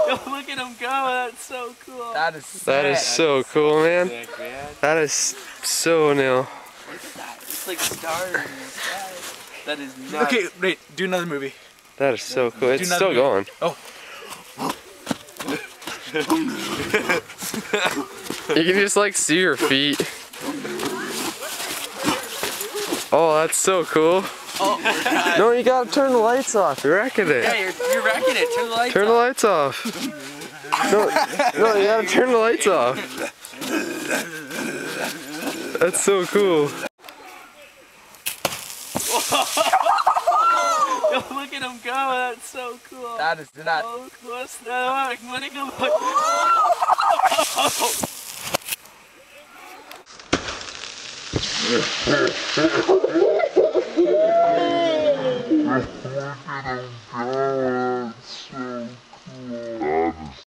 Yo, look at him go. That's so cool. That is so cool, man. Sick, man. That is so new. Look at that. It's like stars in the sky. That is nuts. Okay, wait. Do another movie. That is so cool. It's another still going. Oh. You can just like see your feet. Oh, that's so cool. Oh, No, you gotta turn the lights off. You're wrecking it. yeah, you're wrecking it. Turn the lights Turn the lights off. No, you gotta turn the lights off. That's so cool. Yo, look at him go. That's so cool. That is nuts. Oh, close that. Let it go.